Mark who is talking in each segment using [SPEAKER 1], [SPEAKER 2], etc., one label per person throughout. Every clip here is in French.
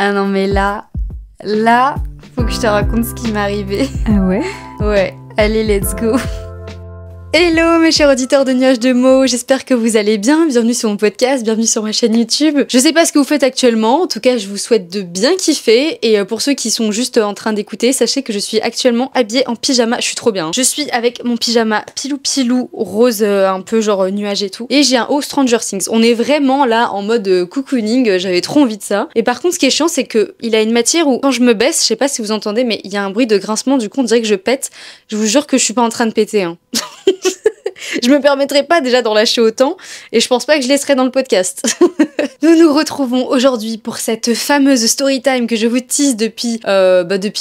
[SPEAKER 1] Ah non mais là, faut que je te raconte ce qui m'est arrivé.
[SPEAKER 2] Ah ouais?
[SPEAKER 1] Ouais, allez, let's go. Hello mes chers auditeurs de Nuages de mots, j'espère que vous allez bien, bienvenue sur mon podcast, bienvenue sur ma chaîne YouTube. Je sais pas ce que vous faites actuellement, en tout cas je vous souhaite de bien kiffer, et pour ceux qui sont juste en train d'écouter, sachez que je suis actuellement habillée en pyjama, je suis trop bien. Je suis avec mon pyjama pilou rose, un peu genre nuage et tout, et j'ai un haut Stranger Things. On est vraiment là en mode cocooning, j'avais trop envie de ça. Et par contre ce qui est chiant c'est que il a une matière où quand je me baisse, je sais pas si vous entendez, mais il y a un bruit de grincement, du coup on dirait que je pète. Je vous jure que je suis pas en train de péter, hein. Je me permettrai pas déjà d'en lâcher autant, et je pense pas que je laisserai dans le podcast. Nous nous retrouvons aujourd'hui pour cette fameuse story time que je vous tease depuis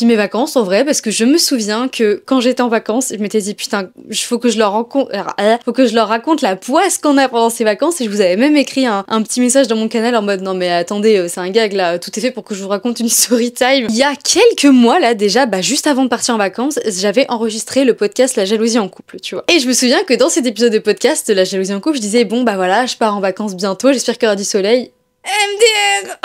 [SPEAKER 1] mes vacances en vrai, parce que je me souviens que quand j'étais en vacances, je m'étais dit putain, faut que je leur raconte la poisse qu'on a pendant ces vacances, et je vous avais même écrit un petit message dans mon canal en mode non mais attendez, c'est un gag là, tout est fait pour que je vous raconte une story time. Il y a quelques mois là déjà, juste avant de partir en vacances, j'avais enregistré le podcast La jalousie en couple, tu vois. Et je me souviens que dans cet épisode de podcast, La jalousie en couple, je disais bon bah voilà, je pars en vacances bientôt, j'espère qu'il y aura du soleil. MDR.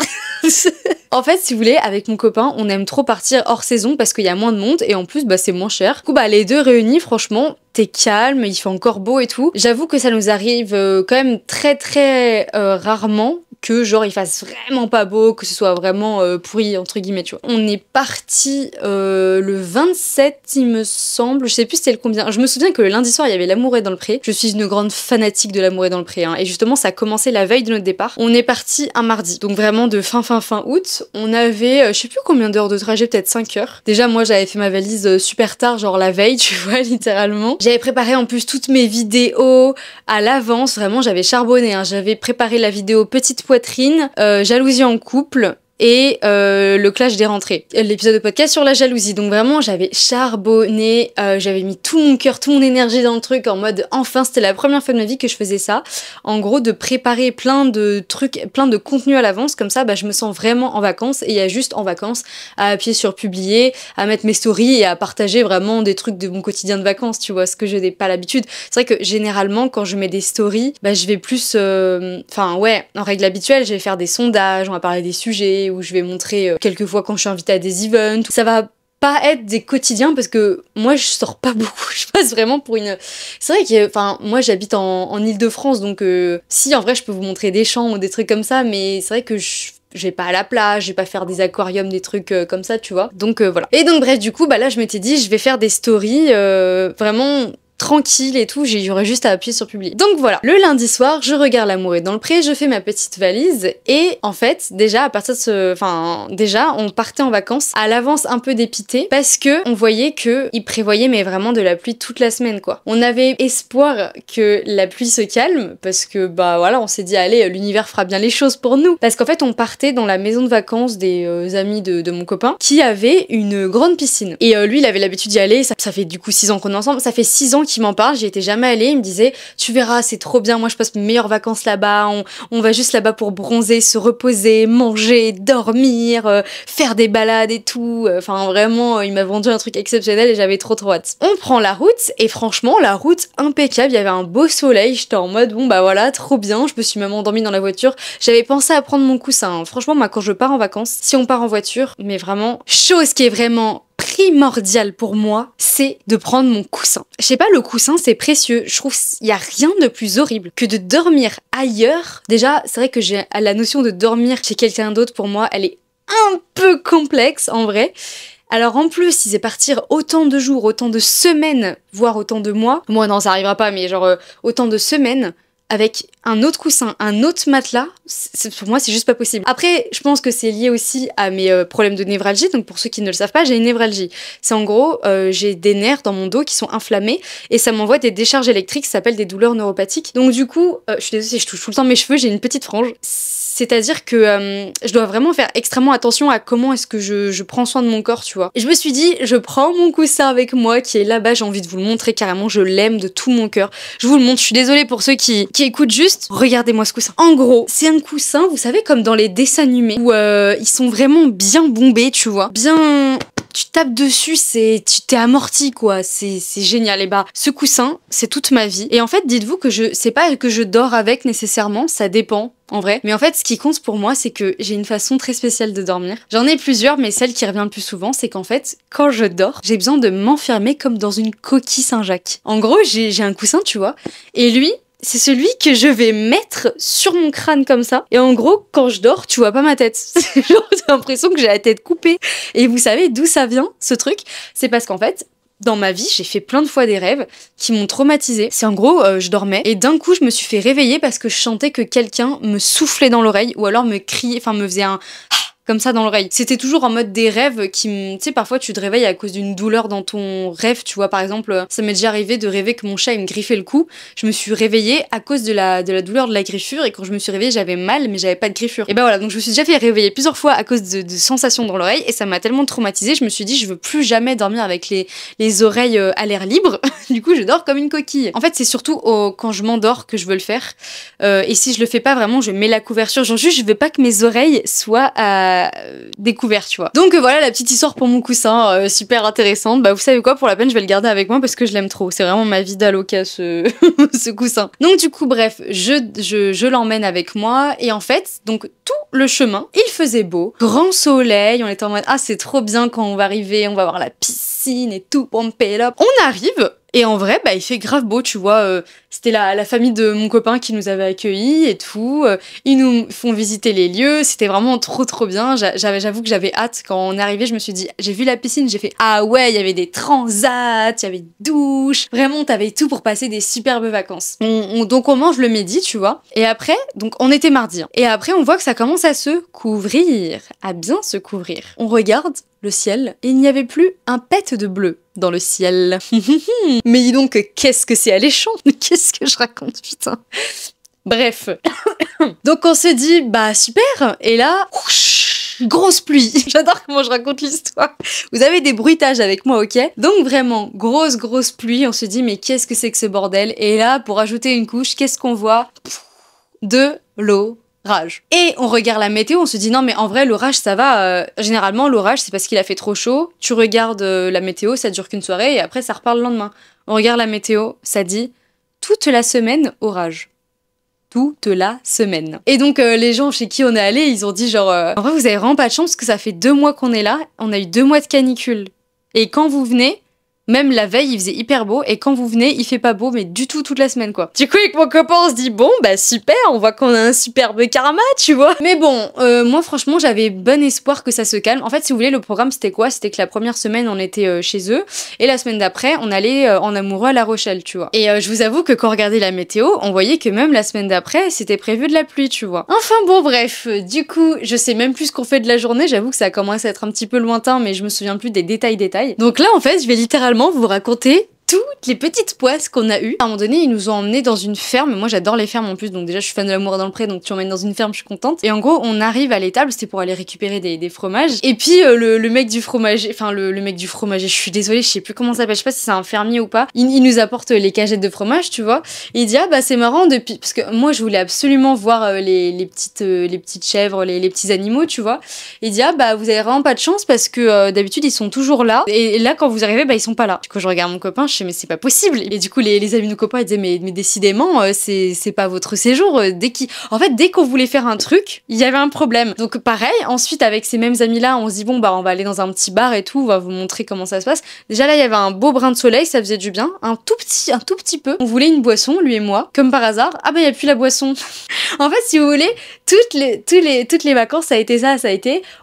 [SPEAKER 1] En fait, si vous voulez, avec mon copain, on aime trop partir hors saison parce qu'il y a moins de monde et en plus, c'est moins cher. Du coup, les deux réunis, franchement, t'es calme, il fait encore beau et tout. J'avoue que ça nous arrive quand même très rarement que genre il fasse vraiment pas beau, que ce soit vraiment pourri entre guillemets, tu vois. On est parti le 27 il me semble, je sais plus c'était le combien. Je me souviens que le lundi soir il y avait L'amour est dans le pré. Je suis une grande fanatique de L'amour est dans le pré, hein. Et justement ça a commencé la veille de notre départ. On est parti un mardi, donc vraiment de fin août. On avait je sais plus combien d'heures de trajet, peut-être 5 heures. Déjà moi j'avais fait ma valise super tard, genre la veille, tu vois, littéralement. J'avais préparé en plus toutes mes vidéos à l'avance, vraiment j'avais charbonné, hein. J'avais préparé la vidéo petite poitrine, jalousie en couple et le clash des rentrées, l'épisode de podcast sur la jalousie. Donc vraiment j'avais charbonné, j'avais mis tout mon cœur, toute mon énergie dans le truc en mode enfin c'était la première fois de ma vie que je faisais ça, en gros de préparer plein de trucs, plein de contenu à l'avance, comme ça je me sens vraiment en vacances, et il y a juste en vacances à appuyer sur publier, à mettre mes stories et à partager vraiment des trucs de mon quotidien de vacances, tu vois, ce que je n'ai pas l'habitude. C'est vrai que généralement quand je mets des stories, je vais plus en règle habituelle je vais faire des sondages, on va parler des sujets, où je vais montrer quelques fois quand je suis invitée à des events. Ça va pas être des quotidiens parce que moi je sors pas beaucoup, je passe vraiment pour une... C'est vrai que moi j'habite en Île-de-France, donc si en vrai je peux vous montrer des champs ou des trucs comme ça, mais c'est vrai que je vais pas à la plage, je vais pas faire des aquariums, des trucs comme ça, tu vois. Donc voilà. Et donc bref, du coup là je m'étais dit je vais faire des stories vraiment tranquille et tout, j'aurais juste à appuyer sur publier. Donc voilà, le lundi soir, je regarde L'amour est dans le pré, je fais ma petite valise, et en fait, déjà à partir de déjà on partait en vacances à l'avance un peu dépité, parce que on voyait que il prévoyait mais vraiment de la pluie toute la semaine quoi. On avait espoir que la pluie se calme, parce que on s'est dit allez, l'univers fera bien les choses pour nous, parce qu'en fait on partait dans la maison de vacances des amis de mon copain, qui avait une grande piscine, et lui il avait l'habitude d'y aller, ça fait du coup 6 ans qu'on est ensemble, ça fait 6 ans qui m'en parle, j'y étais jamais allée, il me disait tu verras c'est trop bien, moi je passe mes meilleures vacances là-bas, on va juste là-bas pour bronzer, se reposer, manger, dormir, faire des balades et tout, vraiment il m'a vendu un truc exceptionnel et j'avais trop hâte. On prend la route, et franchement la route impeccable, il y avait un beau soleil, j'étais en mode trop bien, je me suis même endormie dans la voiture, j'avais pensé à prendre mon coussin, hein. Franchement moi quand je pars en vacances, si on part en voiture, mais vraiment, chose qui est vraiment primordial pour moi, c'est de prendre mon coussin. Je sais pas, le coussin c'est précieux, je trouve il y a rien de plus horrible que de dormir ailleurs. Déjà, c'est vrai que j'ai la notion de dormir chez quelqu'un d'autre, pour moi, elle est un peu complexe en vrai. Alors en plus, si c'est partir autant de jours, autant de semaines, voire autant de mois, moi non ça arrivera pas, mais genre autant de semaines, avec un autre coussin, un autre matelas, pour moi c'est juste pas possible. Après, je pense que c'est lié aussi à mes problèmes de névralgie, donc pour ceux qui ne le savent pas, j'ai une névralgie. C'est en gros, j'ai des nerfs dans mon dos qui sont inflammés, et ça m'envoie des décharges électriques, ça s'appelle des douleurs neuropathiques. Donc du coup, je suis désolée si je touche tout le temps mes cheveux, j'ai une petite frange. C'est-à-dire que je dois vraiment faire extrêmement attention à comment est-ce que je prends soin de mon corps, tu vois. Et je me suis dit, je prends mon coussin avec moi qui est là-bas, j'ai envie de vous le montrer carrément, je l'aime de tout mon cœur. Je vous le montre, je suis désolée pour ceux qui écoutent juste, regardez-moi ce coussin. En gros, c'est un coussin, vous savez, comme dans les dessins animés, où ils sont vraiment bien bombés, tu vois. Bien... Tu tapes dessus, tu t'es amorti quoi, c'est génial. Et ce coussin, c'est toute ma vie. Et en fait, dites-vous que c'est pas que je dors avec nécessairement, ça dépend. en vrai. Mais en fait, ce qui compte pour moi, c'est que j'ai une façon très spéciale de dormir. J'en ai plusieurs, mais celle qui revient le plus souvent, c'est qu'en fait, quand je dors, j'ai besoin de m'enfermer comme dans une coquille Saint-Jacques. En gros, j'ai un coussin, tu vois, et lui, c'est celui que je vais mettre sur mon crâne comme ça. Et en gros, quand je dors, tu vois pas ma tête. Genre, j'ai l'impression que j'ai la tête coupée. Et vous savez d'où ça vient, ce truc? C'est parce qu'en fait, dans ma vie, j'ai fait plein de fois des rêves qui m'ont traumatisée. C'est en gros, je dormais et d'un coup, je me suis fait réveiller parce que je sentais que quelqu'un me soufflait dans l'oreille ou alors me criait, enfin me faisait un comme ça dans l'oreille. C'était toujours en mode des rêves qui tu sais, parfois tu te réveilles à cause d'une douleur dans ton rêve, tu vois, par exemple, ça m'est déjà arrivé de rêver que mon chat il me griffait le cou. Je me suis réveillée à cause de la douleur de la griffure et quand je me suis réveillée, j'avais mal mais j'avais pas de griffure. Et ben voilà, donc je me suis déjà fait réveiller plusieurs fois à cause de sensations dans l'oreille et ça m'a tellement traumatisée, je me suis dit je veux plus jamais dormir avec les oreilles à l'air libre. Du coup, je dors comme une coquille. En fait, c'est surtout quand je m'endors que je veux le faire. Et si je le fais pas vraiment, je mets la couverture. Genre juste, je veux pas que mes oreilles soient découvert, tu vois. Donc voilà la petite histoire pour mon coussin, super intéressante. Bah vous savez quoi, pour la peine je vais le garder avec moi parce que je l'aime trop. C'est vraiment ma vie d'aloca ce ce coussin. Donc du coup bref, je l'emmène avec moi et en fait donc tout le chemin il faisait beau, grand soleil, on était en mode ah c'est trop bien quand on va arriver, on va voir la piscine et tout, pump it up. On arrive. Et en vrai, bah, il fait grave beau, tu vois. C'était la famille de mon copain qui nous avait accueillis et tout. Ils nous font visiter les lieux. C'était vraiment trop bien. J'avoue que j'avais hâte. Quand on est arrivé, je me suis dit, j'ai vu la piscine, j'ai fait, ah ouais, il y avait des transats, il y avait des douches. Vraiment, t'avais tout pour passer des superbes vacances. Donc on mange le midi, tu vois. Et après, donc on était mardi. Hein. Et après, on voit que ça commence à se couvrir. À bien se couvrir. On regarde le ciel et il n'y avait plus un pet de bleu dans le ciel. Mais dis donc, qu'est-ce que c'est alléchant. Qu'est-ce que je raconte, putain. Bref. Donc on se dit, bah super. Et là, grosse pluie. J'adore comment je raconte l'histoire. Vous avez des bruitages avec moi, ok? Donc vraiment, grosse pluie. On se dit, mais qu'est-ce que c'est que ce bordel? Et là, pour ajouter une couche, qu'est-ce qu'on voit? De l'eau. Rage. Et on regarde la météo, on se dit non mais en vrai l'orage ça va, généralement l'orage c'est parce qu'il a fait trop chaud, tu regardes la météo, ça dure qu'une soirée et après ça repart le lendemain. On regarde la météo, ça dit toute la semaine orage. Toute la semaine. Et donc les gens chez qui on est allé, ils ont dit genre en vrai vous avez vraiment pas de chance parce que ça fait 2 mois qu'on est là, on a eu 2 mois de canicule. Et quand vous venez, même la veille, il faisait hyper beau, et quand vous venez, il fait pas beau, mais du tout toute la semaine, quoi. Du coup, avec mon copain, on se dit, bon, bah super, on voit qu'on a un superbe karma, tu vois. Mais bon, moi, franchement, j'avais bon espoir que ça se calme. En fait, si vous voulez, le programme, c'était quoi? C'était que la première semaine, on était chez eux, et la semaine d'après, on allait en amoureux à La Rochelle, tu vois. Et je vous avoue que quand on regardait la météo, on voyait que même la semaine d'après, c'était prévu de la pluie, tu vois. Enfin bon, bref, du coup, je sais même plus ce qu'on fait de la journée, j'avoue que ça commence à être un petit peu lointain, mais je me souviens plus des détails. Donc là, en fait, je vais littéralement vous raconter toutes les petites poisses qu'on a eues. À un moment donné, ils nous ont emmenés dans une ferme. Moi, j'adore les fermes en plus, donc déjà, je suis fan de l'amour dans le pré, donc tu m'emmènes dans une ferme, je suis contente. Et en gros, on arrive à l'étable, c'était pour aller récupérer des fromages. Et puis, le mec du fromager, enfin, le mec du fromager, je suis désolée, je sais plus comment ça s'appelle, je sais pas si c'est un fermier ou pas. Il nous apporte les cagettes de fromage, tu vois. Et il dit, ah bah, c'est marrant, depuis. Parce que moi, je voulais absolument voir les petites chèvres, les petits animaux, tu vois. Il dit, ah bah, vous avez vraiment pas de chance parce que d'habitude, ils sont toujours là. Et là, quand vous arrivez, bah, ils sont pas là. Du coup, je regarde mon copain, je sais, mais c'est pas possible. Et du coup, les amis de nos copains, ils disaient, mais décidément, c'est pas votre séjour. En fait, dès qu'on voulait faire un truc, il y avait un problème. Donc, pareil, ensuite, avec ces mêmes amis-là, on se dit, bon, bah, on va aller dans un petit bar et tout, on va vous montrer comment ça se passe. Déjà, là, il y avait un beau brin de soleil, ça faisait du bien. Un tout petit peu. On voulait une boisson, lui et moi. Comme par hasard, ah bah, il y a plus la boisson. En fait, si vous voulez, toutes les vacances, ça a été ça,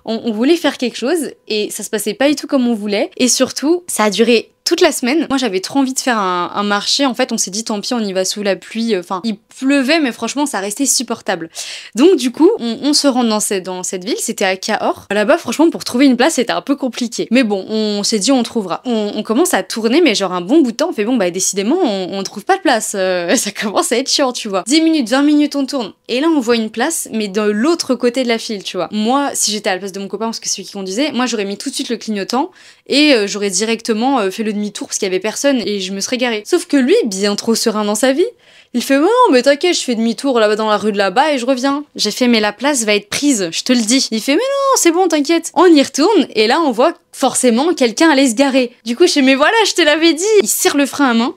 [SPEAKER 1] on voulait faire quelque chose et ça se passait pas du tout comme on voulait. Et surtout, ça a duré toute la semaine. Moi, j'avais trop envie de faire un marché. En fait, on s'est dit, tant pis, on y va sous la pluie. Enfin, il pleuvait, mais franchement, ça restait supportable. Donc, du coup, on se rend dans cette ville. C'était à Cahors. Là-bas, franchement, pour trouver une place, c'était un peu compliqué. Mais bon, on s'est dit, on trouvera. On commence à tourner, mais genre un bon bout de temps. On fait, bon, bah, décidément, on trouve pas de place. Ça commence à être chiant, tu vois. 10 minutes, 20 minutes, on tourne. Et là, on voit une place, mais de l'autre côté de la file, tu vois. Moi, si j'étais à la place de mon copain, parce que c'est celui qui conduisait, moi, j'aurais mis tout de suite le clignotant et j'aurais directement fait le demi-tour parce qu'il y avait personne et je me serais garée. Sauf que lui, bien trop serein dans sa vie, il fait, non, mais t'inquiète, je fais demi-tour là-bas dans la rue de là-bas et je reviens. J'ai fait, mais la place va être prise, je te le dis. Il fait, mais non, c'est bon, t'inquiète. On y retourne et là, on voit forcément quelqu'un allait se garer. Du coup, je fais, mais voilà, je te l'avais dit. Il serre le frein à main,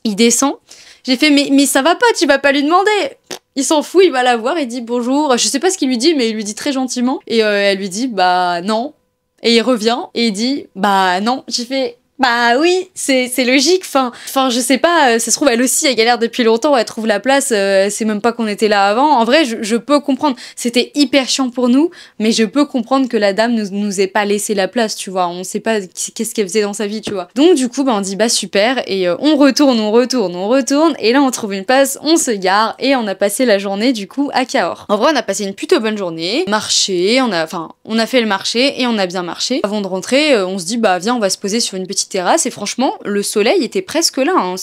[SPEAKER 1] il descend. J'ai fait, mais ça va pas, tu vas pas lui demander. Il s'en fout, il va la voir, il dit bonjour. Je sais pas ce qu'il lui dit, mais il lui dit très gentiment. Et elle lui dit bah non. Et il revient et il dit bah non. J'ai fait bah oui, c'est logique. Enfin, je sais pas. Ça se trouve elle aussi, elle galère depuis longtemps. Elle trouve la place. C'est même pas qu'on était là avant. En vrai, je peux comprendre. C'était hyper chiant pour nous, mais je peux comprendre que la dame nous ait pas laissé la place. Tu vois, on sait pas qu'est-ce qu'elle faisait dans sa vie. Tu vois. Donc du coup, bah on dit bah super et on retourne. Et là, on trouve une place, on se gare et on a passé la journée du coup à Cahors. En vrai, on a passé une plutôt bonne journée. Marché, on a fait le marché et on a bien marché. Avant de rentrer, on se dit bah viens, on va se poser sur une petite terrasse et franchement le soleil était presque là, hein.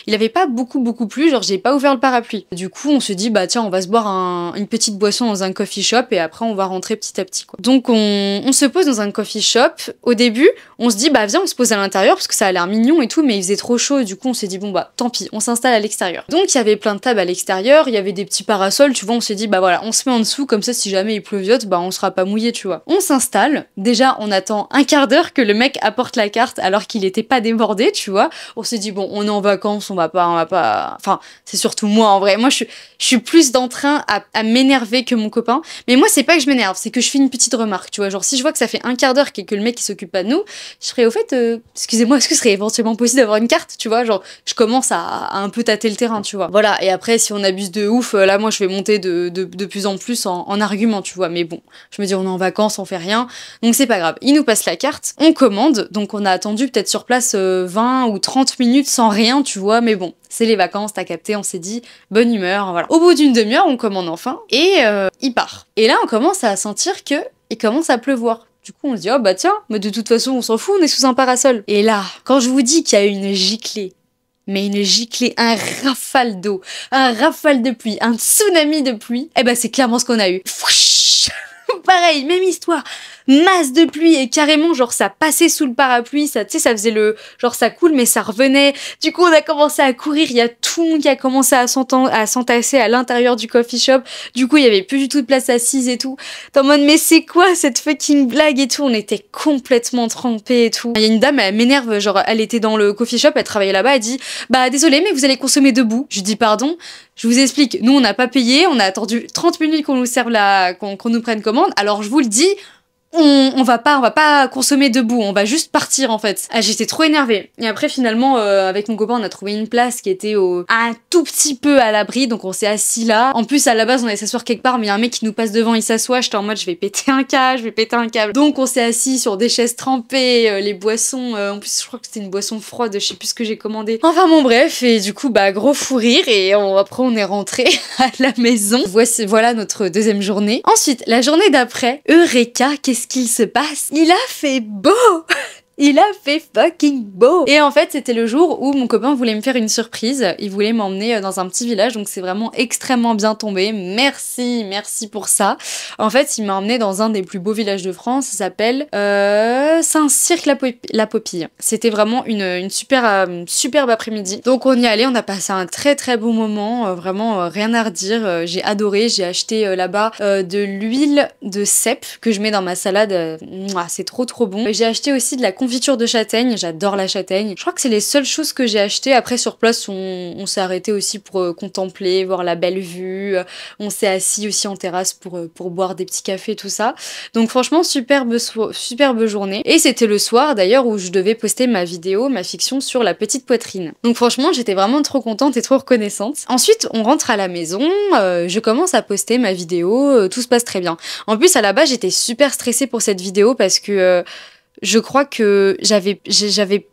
[SPEAKER 1] Il avait pas beaucoup plu, genre j'ai pas ouvert le parapluie. Du coup on se dit bah tiens on va se boire une petite boisson dans un coffee shop et après on va rentrer petit à petit quoi. Donc on se pose dans un coffee shop. Au début on se dit bah viens on se pose à l'intérieur parce que ça a l'air mignon et tout, mais il faisait trop chaud, du coup on s'est dit bon bah tant pis, on s'installe à l'extérieur. Donc il y avait plein de tables à l'extérieur, il y avait des petits parasols, tu vois, on s'est dit bah voilà on se met en dessous comme ça si jamais il pleuviote bah on sera pas mouillé, tu vois. On s'installe, déjà on attend un quart d'heure que le mec apporte la carte alors qu'il était pas débordé, tu vois. On s'est dit bon, on est en vacances, on va pas. Enfin, c'est surtout moi en vrai. Moi, je suis plus d'entrain à m'énerver que mon copain. Mais moi, c'est pas que je m'énerve, c'est que je fais une petite remarque, tu vois. Genre, si je vois que ça fait un quart d'heure que le mec il s'occupe pas de nous, je serais au fait, excusez-moi, est-ce que ce serait éventuellement possible d'avoir une carte, tu vois. Genre, je commence à un peu tâter le terrain, tu vois. Voilà. Et après, si on abuse de ouf, là, moi, je vais monter de plus en plus en argument, tu vois. Mais bon, je me dis, on est en vacances, on fait rien, donc c'est pas grave. Il nous passe la carte, on commande, donc on a attendu peut-être sur place 20 ou 30 minutes sans rien, tu vois, mais bon, c'est les vacances, t'as capté, on s'est dit, bonne humeur, voilà. Au bout d'une demi-heure, on commande enfin, et il part. Et là, on commence à sentir que il commence à pleuvoir. Du coup, on se dit, oh bah tiens, mais de toute façon, on s'en fout, on est sous un parasol. Et là, quand je vous dis qu'il y a eu une giclée, mais une giclée, un rafale d'eau, un rafale de pluie, un tsunami de pluie, eh ben c'est clairement ce qu'on a eu. Pareil, même histoire. Masse de pluie et carrément genre ça passait sous le parapluie, ça tu sais ça faisait le genre ça coule mais ça revenait. Du coup on a commencé à courir, il y a tout le monde qui a commencé à s'entasser à l'intérieur du coffee shop. Du coup il y avait plus du tout de place assise et tout. T'es en mode mais c'est quoi cette fucking blague et tout, on était complètement trempés et tout. Il y a une dame, elle m'énerve, genre elle était dans le coffee shop, elle travaillait là-bas, elle dit bah désolé mais vous allez consommer debout. Je dis pardon. Je vous explique, nous on n'a pas payé, on a attendu 30 minutes qu'on nous serve qu'on nous prenne commande. Alors je vous le dis, on va pas consommer debout, on va juste partir en fait. Ah, j'étais trop énervée. Et après finalement avec mon copain on a trouvé une place qui était un tout petit peu à l'abri, donc on s'est assis là. En plus à la base on allait s'asseoir quelque part mais il y a un mec qui nous passe devant, il s'assoit, j'étais en mode je vais péter un câble. Donc on s'est assis sur des chaises trempées, les boissons, en plus je crois que c'était une boisson froide, je sais plus ce que j'ai commandé. Enfin bon bref, et du coup bah gros fou rire et après on est rentré à la maison. Voilà notre deuxième journée. Ensuite la journée d'après, Eureka, qu'est-ce qu'il se passe? Il a fait beau! Il a fait fucking beau! Et en fait, c'était le jour où mon copain voulait me faire une surprise. Il voulait m'emmener dans un petit village, donc c'est vraiment extrêmement bien tombé. Merci pour ça. En fait, il m'a emmené dans un des plus beaux villages de France. Ça s'appelle Saint-Cirque-la-Popille. C'était vraiment une superbe après-midi. Donc on y allait, on a passé un très beau moment. Vraiment rien à redire. J'ai adoré. J'ai acheté là-bas de l'huile de cèpe que je mets dans ma salade. C'est trop bon. J'ai acheté aussi de la confiture de châtaigne, j'adore la châtaigne. Je crois que c'est les seules choses que j'ai achetées. Après sur place on s'est arrêté aussi pour contempler, voir la belle vue. On s'est assis aussi en terrasse pour boire des petits cafés, tout ça. Donc franchement superbe journée. Et c'était le soir d'ailleurs où je devais poster ma fiction sur la petite poitrine. Donc franchement j'étais vraiment trop contente et trop reconnaissante. Ensuite on rentre à la maison, je commence à poster ma vidéo, tout se passe très bien. En plus à la base j'étais super stressée pour cette vidéo parce que je crois que j'avais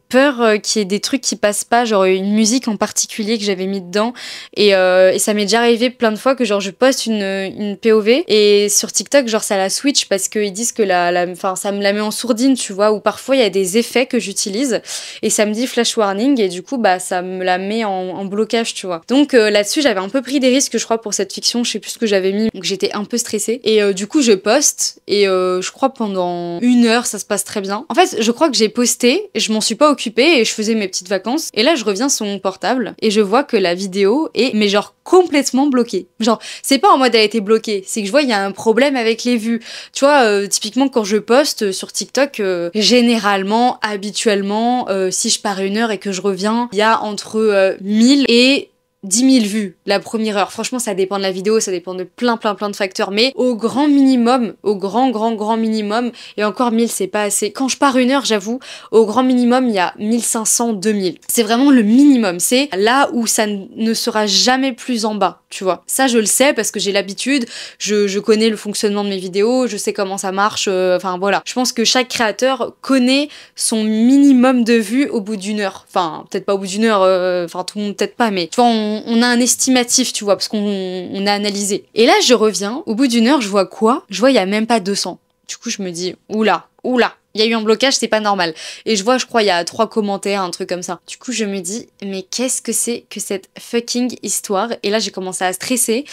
[SPEAKER 1] peur qu'il y ait des trucs qui passent pas, genre une musique en particulier que j'avais mis dedans et ça m'est déjà arrivé plein de fois que genre je poste une POV et sur TikTok genre ça la switch parce qu'ils disent que ça me la met en sourdine, tu vois, ou parfois il y a des effets que j'utilise et ça me dit flash warning et du coup bah ça me la met en blocage, tu vois. Donc là-dessus j'avais un peu pris des risques je crois pour cette fiction, je sais plus ce que j'avais mis, donc j'étais un peu stressée et du coup je poste et je crois pendant 1 heure ça se passe très bien. En fait je crois que j'ai posté, je m'en suis pas occupée et je faisais mes petites vacances et là je reviens sur mon portable et je vois que la vidéo est mais genre complètement bloquée. Genre c'est pas en mode elle a été bloquée, c'est que je vois il y a un problème avec les vues. Tu vois typiquement quand je poste sur TikTok généralement, habituellement si je pars 1 heure et que je reviens, il y a entre 1000 et 10 000 vues la première heure. Franchement, ça dépend de la vidéo, ça dépend de plein de facteurs. Mais au grand minimum, au grand minimum, et encore 1000, c'est pas assez. Quand je pars une heure, j'avoue, au grand minimum, il y a 1500, 2000. C'est vraiment le minimum. C'est là où ça ne sera jamais plus en bas, tu vois. Ça, je le sais parce que j'ai l'habitude, je connais le fonctionnement de mes vidéos, je sais comment ça marche, enfin voilà. Je pense que chaque créateur connaît son minimum de vues au bout d'une heure. Enfin, peut-être pas au bout d'une heure, enfin tout le monde peut-être pas, mais tu vois, on a un estimatif, tu vois, parce qu'on a analysé. Et là, je reviens, au bout d'une heure, je vois quoi? Je vois, il y a même pas 200. Du coup, je me dis, oula, il y a eu un blocage, c'est pas normal. Et je vois, je crois, il y a 3 commentaires, un truc comme ça. Du coup, je me dis, mais qu'est-ce que c'est que cette fucking histoire? Et là, j'ai commencé à stresser.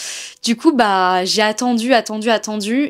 [SPEAKER 1] Du coup, bah, j'ai attendu,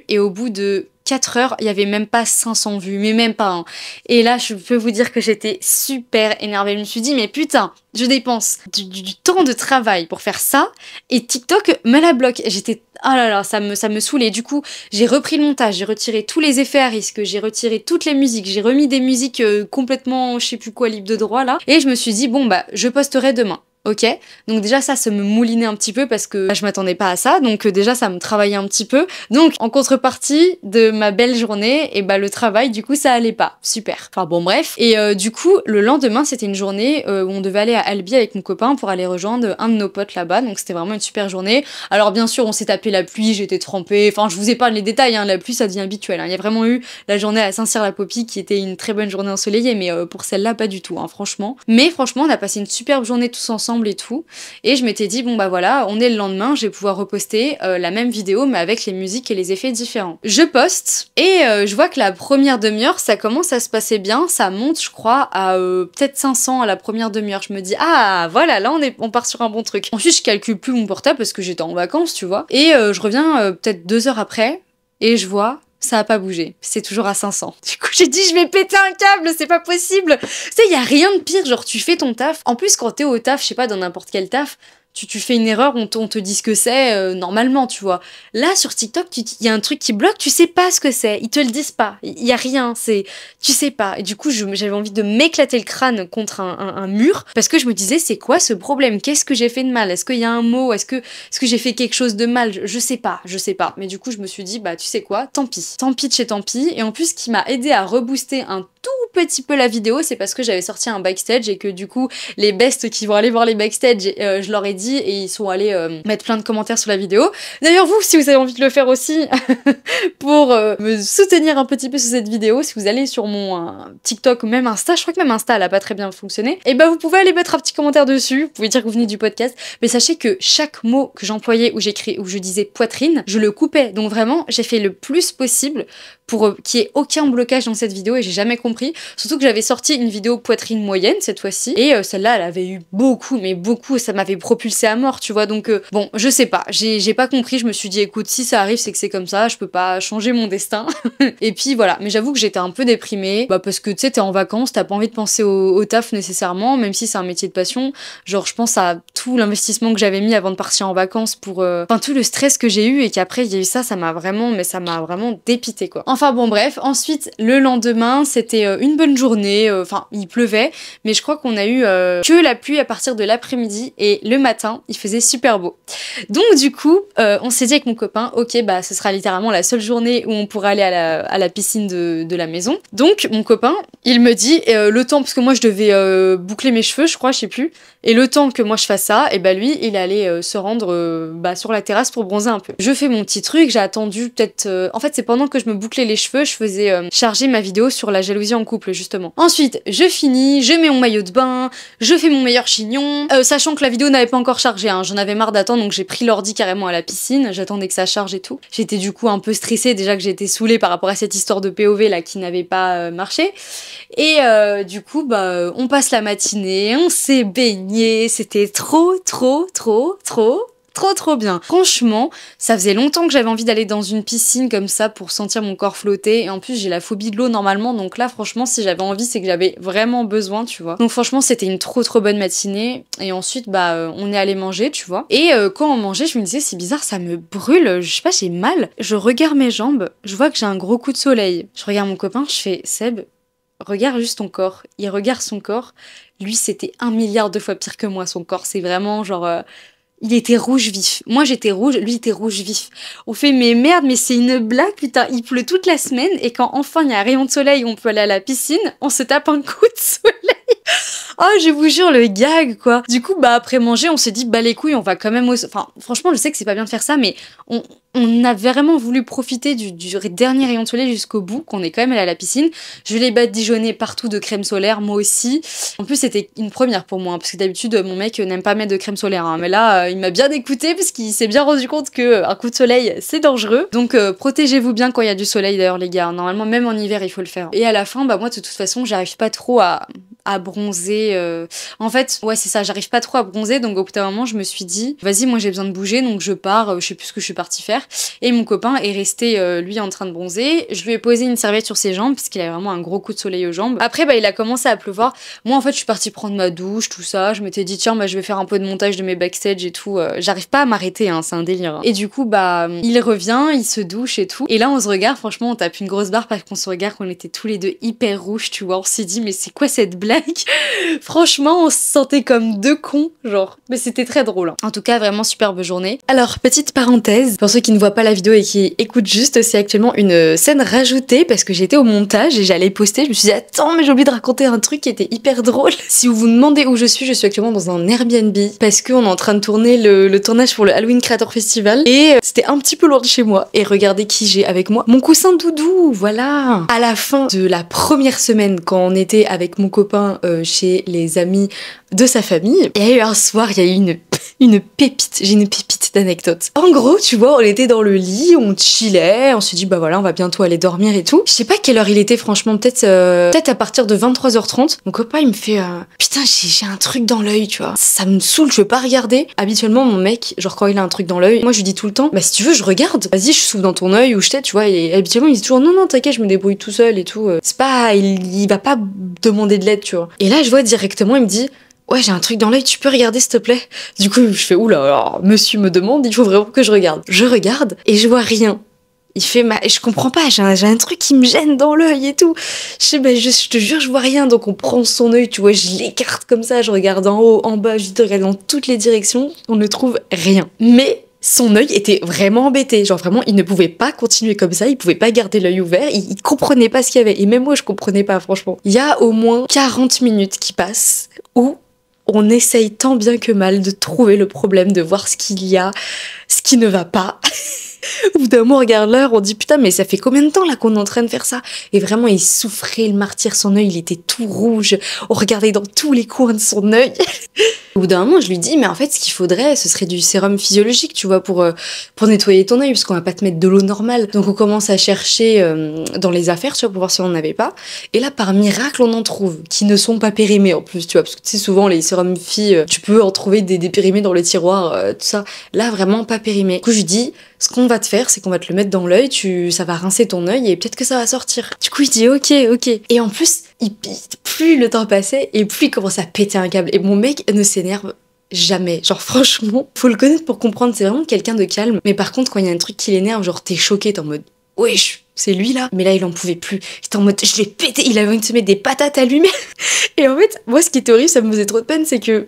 [SPEAKER 1] et au bout de 4 heures, il y avait même pas 500 vues, mais même pas. Hein. Et là, je peux vous dire que j'étais super énervée. Je me suis dit, mais putain, je dépense du temps de travail pour faire ça, et TikTok me la bloque. J'étais, ah là là, ça me saoulait. Du coup, j'ai repris le montage, j'ai retiré tous les effets à risque, j'ai retiré toutes les musiques, j'ai remis des musiques complètement, je sais plus quoi, libres de droit là. Et je me suis dit, bon bah, je posterai demain. Ok, donc déjà ça me moulinait un petit peu parce que je m'attendais pas à ça, donc déjà ça me travaillait un petit peu. Donc en contrepartie de ma belle journée, et bah le travail du coup ça allait pas, super. Enfin bon bref, et du coup le lendemain c'était une journée où on devait aller à Albi avec mon copain pour aller rejoindre un de nos potes là-bas, donc c'était vraiment une super journée. Alors bien sûr on s'est tapé la pluie, j'étais trempée, enfin je vous épargne les détails, hein, la pluie ça devient habituel. Hein. Il y a vraiment eu la journée à Saint-Cyr-la-Popie qui était une très bonne journée ensoleillée, mais pour celle-là pas du tout, hein, franchement. Mais franchement on a passé une superbe journée tous ensemble et tout, et je m'étais dit bon bah voilà, on est le lendemain, je vais pouvoir reposter la même vidéo mais avec les musiques et les effets différents. Je poste et je vois que la première demi-heure ça commence à se passer bien, ça monte je crois à peut-être 500 à la première demi-heure. Je me dis ah voilà, là on part sur un bon truc. Ensuite je calcule plus mon portable parce que j'étais en vacances tu vois, et je reviens peut-être 2 heures après et je vois ça a pas bougé, c'est toujours à 500. Du coup, j'ai dit, je vais péter un câble, c'est pas possible. Tu sais, y a rien de pire, genre tu fais ton taf. En plus, quand t'es au taf, je sais pas, dans n'importe quel taf, tu fais une erreur, on te dit ce que c'est normalement, tu vois. Là, sur TikTok, il y a un truc qui bloque, tu sais pas ce que c'est, ils te le disent pas, il y a rien, tu sais pas. Et du coup, j'avais envie de m'éclater le crâne contre un mur, parce que je me disais, c'est quoi ce problème? Qu'est-ce que j'ai fait de mal? Est-ce qu'il y a un mot? Est-ce que j'ai fait quelque chose de mal? Je sais pas. Mais du coup, je me suis dit, bah, tu sais quoi? Tant pis de chez tant pis. Et en plus, ce qui m'a aidé à rebooster un tout petit peu la vidéo, c'est parce que j'avais sorti un backstage et que du coup, les bestes qui vont aller voir les backstage, je leur ai dit et ils sont allés mettre plein de commentaires sur la vidéo. D'ailleurs, vous, si vous avez envie de le faire aussi pour me soutenir un petit peu sur cette vidéo, si vous allez sur mon TikTok ou même Insta, je crois que même Insta elle a pas très bien fonctionné, et ben vous pouvez aller mettre un petit commentaire dessus, vous pouvez dire que vous venez du podcast, mais sachez que chaque mot que j'employais où je disais poitrine, je le coupais. Donc vraiment, j'ai fait le plus possible pour qu'il y ait aucun blocage dans cette vidéo, et j'ai jamais compris. Surtout que j'avais sorti une vidéo poitrine moyenne cette fois-ci, et celle-là elle avait eu beaucoup, mais beaucoup, ça m'avait propulsé à mort, tu vois. Donc bon, je sais pas, j'ai pas compris, je me suis dit écoute, si ça arrive c'est que c'est comme ça, je peux pas changer mon destin. Et puis voilà, mais j'avoue que j'étais un peu déprimée, bah parce que tu sais, t'es en vacances, t'as pas envie de penser au taf nécessairement, même si c'est un métier de passion. Genre je pense à tout l'investissement que j'avais mis avant de partir en vacances pour enfin tout le stress que j'ai eu, et qu'après il y a eu ça m'a vraiment dépité quoi. Enfin bon bref, ensuite le lendemain c'était une bonne journée, enfin il pleuvait, mais je crois qu'on a eu que la pluie à partir de l'après-midi, et le matin il faisait super beau. Donc du coup on s'est dit avec mon copain, ok bah ce sera littéralement la seule journée où on pourra aller à la piscine de la maison. Donc mon copain il me dit le temps, parce que moi je devais boucler mes cheveux je crois, je sais plus, et le temps que moi je fasse ça, et bah lui il allait se rendre sur la terrasse pour bronzer un peu. Je fais mon petit truc, j'ai attendu peut-être en fait c'est pendant que je me bouclais les cheveux, je faisais charger ma vidéo sur la jalousie en couple justement. Ensuite je finis, je mets mon maillot de bain, je fais mon meilleur chignon, sachant que la vidéo n'avait pas encore chargé, hein. J'en avais marre d'attendre, donc j'ai pris l'ordi carrément à la piscine, j'attendais que ça charge et tout. J'étais du coup un peu stressée, déjà que j'étais saoulée par rapport à cette histoire de POV là qui n'avait pas marché. Et du coup bah on passe la matinée, on s'est baigné, c'était trop bien. Franchement, ça faisait longtemps que j'avais envie d'aller dans une piscine comme ça pour sentir mon corps flotter, et en plus j'ai la phobie de l'eau normalement, donc là franchement si j'avais envie c'est que j'avais vraiment besoin, tu vois. Donc franchement c'était une trop bonne matinée, et ensuite bah on est allé manger, tu vois. Et quand on mangeait je me disais c'est bizarre, ça me brûle, je sais pas, j'ai mal. Je regarde mes jambes, je vois que j'ai un gros coup de soleil. Je regarde mon copain, je fais Seb, regarde juste ton corps. Il regarde son corps, lui c'était 1 milliard de fois pire que moi son corps, c'est vraiment genre... Il était rouge vif. Moi, j'étais rouge, lui, il était rouge vif. On fait, mais merde, mais c'est une blague, putain. Il pleut toute la semaine et quand enfin il y a un rayon de soleil où on peut aller à la piscine, on se tape un coup de soleil. Oh, je vous jure, le gag, quoi. Du coup, bah, après manger, on s'est dit, bah, les couilles, on va quand même Enfin, franchement, je sais que c'est pas bien de faire ça, mais on a vraiment voulu profiter du dernier rayon de soleil jusqu'au bout, qu'on est quand même allé à la piscine. Je l'ai badigeonné partout de crème solaire, moi aussi. En plus, c'était une première pour moi, hein, parce que d'habitude, mon mec n'aime pas mettre de crème solaire. Hein, mais là, il m'a bien écouté, parce qu'il s'est bien rendu compte qu'un coup de soleil, c'est dangereux. Donc, protégez-vous bien quand il y a du soleil, d'ailleurs, les gars. Normalement, même en hiver, il faut le faire. Et à la fin, bah, moi, de toute façon, j'arrive pas trop à bronzer. En fait, ouais, c'est ça, j'arrive pas trop à bronzer, donc au bout d'un moment, je me suis dit, vas-y, moi j'ai besoin de bouger, donc je pars, je sais plus ce que je suis partie faire. Et mon copain est resté, lui, en train de bronzer. Je lui ai posé une serviette sur ses jambes, parce qu'il avait vraiment un gros coup de soleil aux jambes. Après, bah, il a commencé à pleuvoir. Moi, en fait, je suis partie prendre ma douche, tout ça. Je m'étais dit, tiens, bah, je vais faire un peu de montage de mes backstage et tout. J'arrive pas à m'arrêter, hein, c'est un délire. Hein. Et du coup, bah, il revient, il se douche et tout. Et là, on se regarde, franchement, on tape une grosse barre parce qu'on se regarde, qu'on était tous les deux hyper rouges, tu vois. On s'est dit, mais c'est quoi cette blague? Franchement, on se sentait comme deux cons, genre. Mais c'était très drôle. Hein. En tout cas, vraiment superbe journée. Alors, petite parenthèse, pour ceux qui ne voient pas la vidéo et qui écoutent juste, c'est actuellement une scène rajoutée parce que j'étais au montage et j'allais poster. Je me suis dit, attends, mais j'ai oublié de raconter un truc qui était hyper drôle. Si vous vous demandez où je suis actuellement dans un Airbnb parce qu'on est en train de tourner le tournage pour le Halloween Creator Festival et c'était un petit peu loin de chez moi. Et regardez qui j'ai avec moi. Mon coussin doudou, voilà. À la fin de la première semaine, quand on était avec mon copain chez les amis de sa famille. Et il y a eu un soir, il y a eu une pépite, j'ai une pépite d'anecdote. En gros, tu vois, on était dans le lit, on chillait, on s'est dit, bah voilà, on va bientôt aller dormir et tout. Je sais pas quelle heure il était, franchement, peut-être à partir de 23h30. Mon copain, il me fait, putain, j'ai un truc dans l'œil, tu vois. Ça me saoule, je veux pas regarder. Habituellement, mon mec, genre quand il a un truc dans l'œil, moi je lui dis tout le temps, bah si tu veux, je regarde. Vas-y, je souffle dans ton œil ou je t'aide, tu vois. Et habituellement, il dit toujours, non, non, t'inquiète, je me débrouille tout seul et tout. C'est pas, il va pas demander de l'aide, tu vois. Et là, je vois directement, il me dit, ouais, j'ai un truc dans l'œil, tu peux regarder s'il te plaît? Du coup, je fais, oula, alors, monsieur me demande, il faut vraiment que je regarde. Je regarde et je vois rien. Il fait, je comprends pas, j'ai un truc qui me gêne dans l'œil et tout. Je sais, bah, je te jure, je vois rien. Donc on prend son œil, tu vois, je l'écarte comme ça, je regarde en haut, en bas, je regarde dans toutes les directions, on ne trouve rien. Mais son œil était vraiment embêté, genre vraiment il ne pouvait pas continuer comme ça, il pouvait pas garder l'œil ouvert, il comprenait pas ce qu'il y avait, et même moi je comprenais pas franchement. Il y a au moins 40 minutes qui passent où on essaye tant bien que mal de trouver le problème, de voir ce qu'il y a, ce qui ne va pas. Au bout d'un moment, on regarde l'heure, on dit putain, mais ça fait combien de temps là qu'on est en train de faire ça? Et vraiment, il souffrait, le martyr, son œil, il était tout rouge. On regardait dans tous les coins de son œil. Au bout d'un moment, je lui dis, mais en fait, ce qu'il faudrait, ce serait du sérum physiologique, tu vois, pour nettoyer ton œil, parce qu'on va pas te mettre de l'eau normale. Donc, on commence à chercher dans les affaires, tu vois, pour voir si on n'en avait pas. Et là, par miracle, on en trouve, qui ne sont pas périmés en plus, tu vois, parce que tu sais, souvent, les sérums filles, tu peux en trouver des périmés dans le tiroir, tout ça. Là, vraiment pas périmés. Du coup, je lui dis, ce qu'on va te faire, c'est qu'on va te le mettre dans l'œil, ça va rincer ton œil et peut-être que ça va sortir. Du coup, il dit ok. Et en plus, plus le temps passait et plus il commence à péter un câble. Et mon mec ne s'énerve jamais. Genre franchement, faut le connaître pour comprendre, c'est vraiment quelqu'un de calme. Mais par contre, quand il y a un truc qui l'énerve, genre t'es choqué, t'es en mode wesh, c'est lui là. Mais là, il en pouvait plus. Il était en mode je vais péter. Il avait envie de se mettre des patates à lui-même. Et en fait, moi, ce qui était horrible, ça me faisait trop de peine, c'est que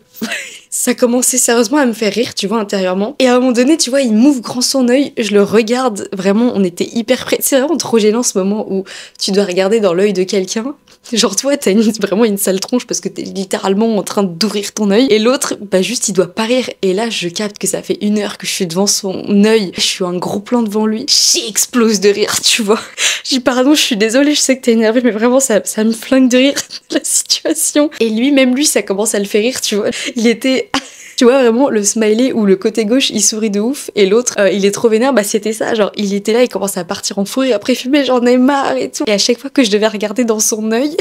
[SPEAKER 1] ça commençait sérieusement à me faire rire, tu vois, intérieurement. Et à un moment donné, tu vois, il m'ouvre grand son œil, je le regarde, vraiment, on était hyper près. C'est vraiment trop gênant ce moment où tu dois regarder dans l'œil de quelqu'un. Genre toi, t'as vraiment une sale tronche parce que t'es littéralement en train d'ouvrir ton œil. Et l'autre, bah juste, il doit pas rire. Et là, je capte que ça fait 1 heure que je suis devant son œil. Je suis un gros plan devant lui. J'explose de rire, tu vois. Je dis pardon, je suis désolée, je sais que t'es énervée, mais vraiment, ça me flingue de rire, la situation. Et lui, même lui, ça commence à le faire rire, tu vois. Il était... Tu vois vraiment le smiley où le côté gauche il sourit de ouf et l'autre il est trop vénère, bah c'était ça, genre il était là, il commence à partir en fou et après fumer, j'en ai marre et tout. Et à chaque fois que je devais regarder dans son œil,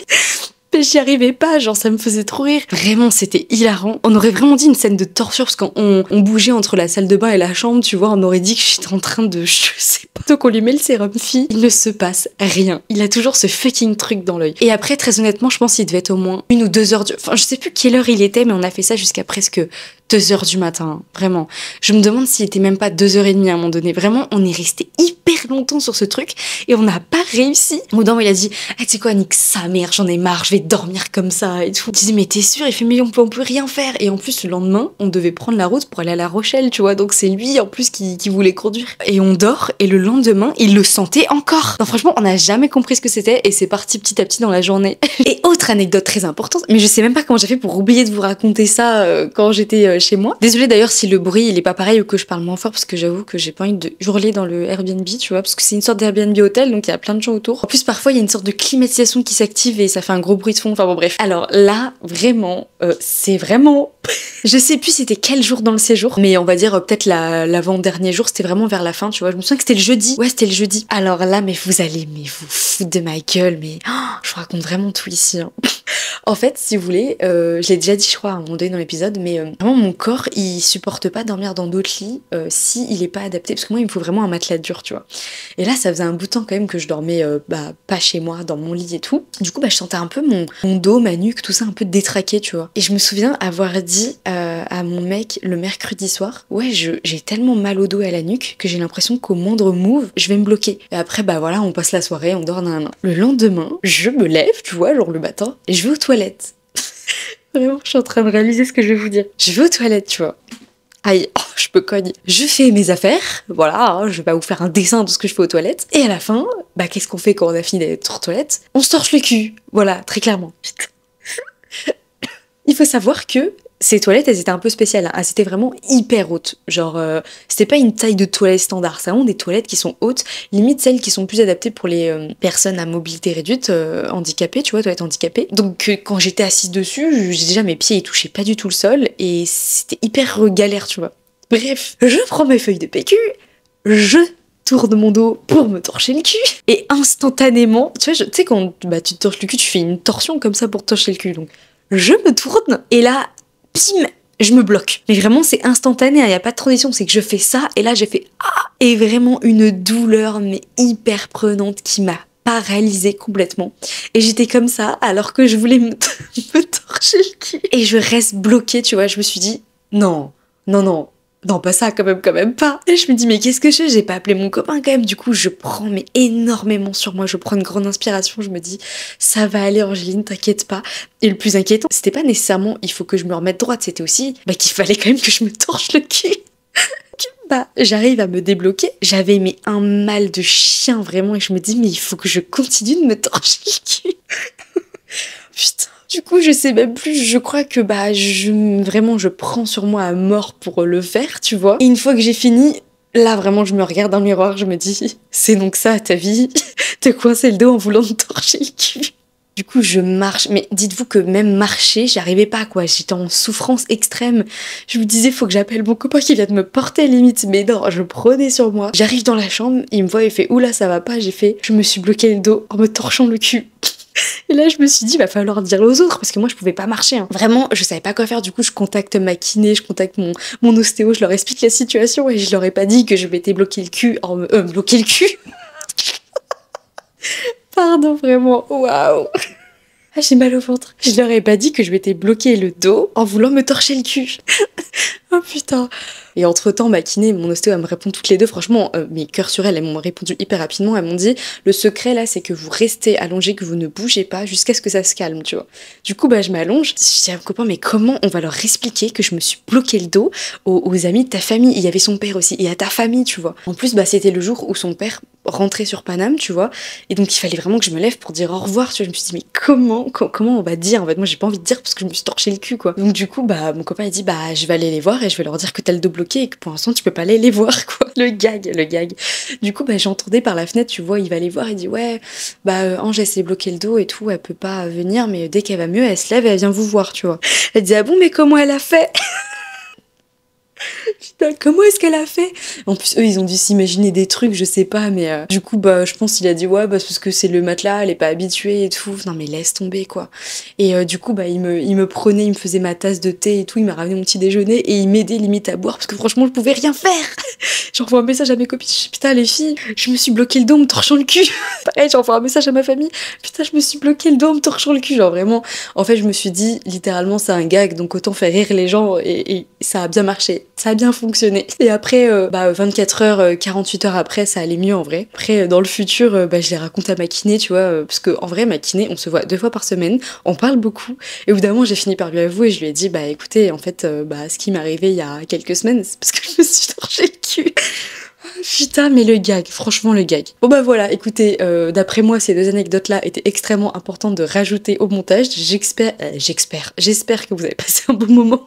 [SPEAKER 1] mais j'y arrivais pas, genre ça me faisait trop rire. Vraiment c'était hilarant. On aurait vraiment dit une scène de torture parce qu'on bougeait entre la salle de bain et la chambre, tu vois, on aurait dit que j'étais en train de... Je sais pas. Donc on lui met le sérum fille, il ne se passe rien. Il a toujours ce fucking truc dans l'œil. Et après très honnêtement je pense qu'il devait être au moins 1 ou 2 heures Enfin je sais plus quelle heure il était mais on a fait ça jusqu'à presque 2h du matin, vraiment. Je me demande s'il était même pas 2h30 à un moment donné. Vraiment, on est resté hyper longtemps sur ce truc et on n'a pas réussi. Au bout d'un moment, il a dit tu sais quoi, nique sa mère, j'en ai marre, je vais dormir comme ça et tout. Je disais mais t'es sûr? Il fait mais on peut rien faire. Et en plus, le lendemain, on devait prendre la route pour aller à La Rochelle, tu vois. Donc c'est lui en plus qui voulait conduire. Et on dort et le lendemain, il le sentait encore. Non, franchement, on n'a jamais compris ce que c'était et c'est parti petit à petit dans la journée. Et autre anecdote très importante, mais je sais même pas comment j'ai fait pour oublier de vous raconter ça quand j'étais chez moi. Désolée d'ailleurs si le bruit il est pas pareil ou que je parle moins fort parce que j'avoue que j'ai pas envie de hurler dans le Airbnb, tu vois, parce que c'est une sorte d'Airbnb hôtel donc il y a plein de gens autour. En plus parfois il y a une sorte de climatisation qui s'active et ça fait un gros bruit de fond. Enfin bon bref. Alors là vraiment c'est vraiment je sais plus c'était quel jour dans le séjour, mais on va dire peut-être l'avant-dernier jour, c'était vraiment vers la fin, tu vois. Je me souviens que c'était le jeudi. Ouais, c'était le jeudi. Alors là, mais vous allez vous foutre de ma gueule, mais je vous raconte vraiment tout ici. Hein. En fait, si vous voulez, je l'ai déjà dit, je crois, à un moment donné dans l'épisode, mais vraiment mon corps, il supporte pas dormir dans d'autres lits si il est pas adapté, parce que moi, il me faut vraiment un matelas dur, tu vois. Et là, ça faisait un bout de temps quand même que je dormais pas chez moi, dans mon lit et tout. Du coup, je sentais un peu mon dos, ma nuque, tout ça un peu détraqué, tu vois. Et je me souviens avoir dit à mon mec le mercredi soir, ouais, j'ai tellement mal au dos et à la nuque que j'ai l'impression qu'au moindre move, je vais me bloquer. Et après, voilà, on passe la soirée, on dort nan. Le lendemain, je me lève, tu vois, genre le matin, et je vais aux toilettes. Vraiment, je suis en train de réaliser ce que je vais vous dire. Je vais aux toilettes, tu vois. Aïe, je peux cogne. Je fais mes affaires, voilà, hein, je vais pas vous faire un dessin de ce que je fais aux toilettes. Et à la fin, qu'est-ce qu'on fait quand on a fini d'être aux toilettes? On se torche le cul, voilà, très clairement. Il faut savoir que ces toilettes, elles étaient un peu spéciales. Hein. Elles étaient vraiment hyper hautes. Genre, c'était pas une taille de toilette standard. C'est vraiment des toilettes qui sont hautes. Limite celles qui sont plus adaptées pour les personnes à mobilité réduite, handicapées, tu vois, toilettes handicapées. Donc, quand j'étais assise dessus, déjà mes pieds, ils touchaient pas du tout le sol. Et c'était hyper galère, tu vois. Bref, je prends mes feuilles de PQ, je tourne mon dos pour me torcher le cul. Et instantanément, tu vois, tu sais, quand tu te torches le cul, tu fais une torsion comme ça pour te torcher le cul. Donc, je me tourne et là, pim, je me bloque. Mais vraiment, c'est instantané, il y a pas de transition, c'est que je fais ça et là, j'ai fait ah, et vraiment une douleur mais hyper prenante qui m'a paralysée complètement. Et j'étais comme ça alors que je voulais me torcher le cul. Et je reste bloquée, tu vois, je me suis dit non, pas ça quand même pas. Et je me dis mais qu'est-ce que je fais? J'ai pas appelé mon copain quand même. Du coup je prends mais énormément sur moi, je prends une grande inspiration, je me dis ça va aller Angéline, t'inquiète pas. Et le plus inquiétant, c'était pas nécessairement il faut que je me remette droite, c'était aussi qu'il fallait quand même que je me torche le cul. J'arrive à me débloquer, j'avais mais un mal de chien vraiment et je me dis mais il faut que je continue de me torcher le cul. Putain. Du coup, je sais même plus, je crois que je prends sur moi à mort pour le faire, tu vois. Et une fois que j'ai fini, là vraiment je me regarde dans le miroir, je me dis c'est donc ça ta vie, te coincer le dos en voulant te torcher le cul. Du coup, je marche, mais dites-vous que même marcher, j'arrivais pas quoi, j'étais en souffrance extrême. Je me disais faut que j'appelle mon copain qui vienne me porter limite, mais non, je prenais sur moi. J'arrive dans la chambre, il me voit et fait oula ça va pas, je me suis bloqué le dos en me torchant le cul. Et là, je me suis dit, va falloir dire aux autres, parce que moi, je pouvais pas marcher. Hein. Vraiment, je savais pas quoi faire. Du coup, je contacte ma kiné, je contacte mon ostéo, je leur explique la situation et je leur ai pas dit que je m'étais bloqué le cul en me... bloqué le cul. Pardon, vraiment, waouh. Ah, j'ai mal au ventre. Je leur ai pas dit que je m'étais bloqué le dos en voulant me torcher le cul. Oh putain. Et entre-temps, ma kiné et mon ostéo, elles me répondent toutes les deux. Franchement, mes cœurs sur elles m'ont répondu hyper rapidement. Elles m'ont dit, le secret là, c'est que vous restez allongé, que vous ne bougez pas jusqu'à ce que ça se calme, tu vois. Du coup, je m'allonge. Je dis à mon copain, mais comment on va leur expliquer que je me suis bloqué le dos aux amis de ta famille? Il y avait son père aussi, et à ta famille, tu vois. En plus, c'était le jour où son père rentrait sur Paname, tu vois. Et donc, il fallait vraiment que je me lève pour dire au revoir, tu vois. Je me suis dit, mais comment on va dire? En fait, moi, j'ai pas envie de dire parce que je me suis torché le cul, quoi. Donc, du coup, mon copain, il dit, je vais aller les voir et je vais leur dire que t'as le dos bloqué et que pour l'instant, tu peux pas aller les voir, quoi. Le gag. Du coup, j'entendais par la fenêtre, tu vois, il va les voir, il dit, ouais, Ange, elle s'est bloqué le dos et tout, elle peut pas venir, mais dès qu'elle va mieux, elle se lève et elle vient vous voir, tu vois. Elle dit, ah bon, mais comment elle a fait? Putain, comment est-ce qu'elle a fait? En plus, eux, ils ont dû s'imaginer des trucs, je sais pas, mais du coup, je pense qu'il a dit, ouais, c'est parce que c'est le matelas, elle est pas habituée et tout. Non, mais laisse tomber, quoi. Et du coup, il me prenait, il me faisait ma tasse de thé et tout, il m'a ramené mon petit déjeuner et il m'aidait limite à boire parce que franchement, je pouvais rien faire. J'envoie un message à mes copines, je dis, putain, les filles, je me suis bloqué le dos en me torchant le cul. Pareil, j'envoie un message à ma famille, putain, je me suis bloqué le dos en me torchant le cul. Genre vraiment, en fait, je me suis dit, littéralement, c'est un gag, donc autant faire rire les gens et ça a bien marché, ça a bien fonctionné. Et après, 24 heures, 48 heures après, ça allait mieux en vrai. Après, dans le futur, je l'ai raconté à ma kiné, tu vois, parce que en vrai, ma kiné, on se voit 2 fois par semaine, on parle beaucoup. Et au bout d'un moment, j'ai fini par lui avouer, je lui ai dit, écoutez, en fait, ce qui m'est arrivé il y a quelques semaines, c'est parce que je me suis torché le cul. Putain, mais le gag, franchement le gag. Bon voilà, écoutez, d'après moi, ces 2 anecdotes-là étaient extrêmement importantes de rajouter au montage. J'espère que vous avez passé un bon moment.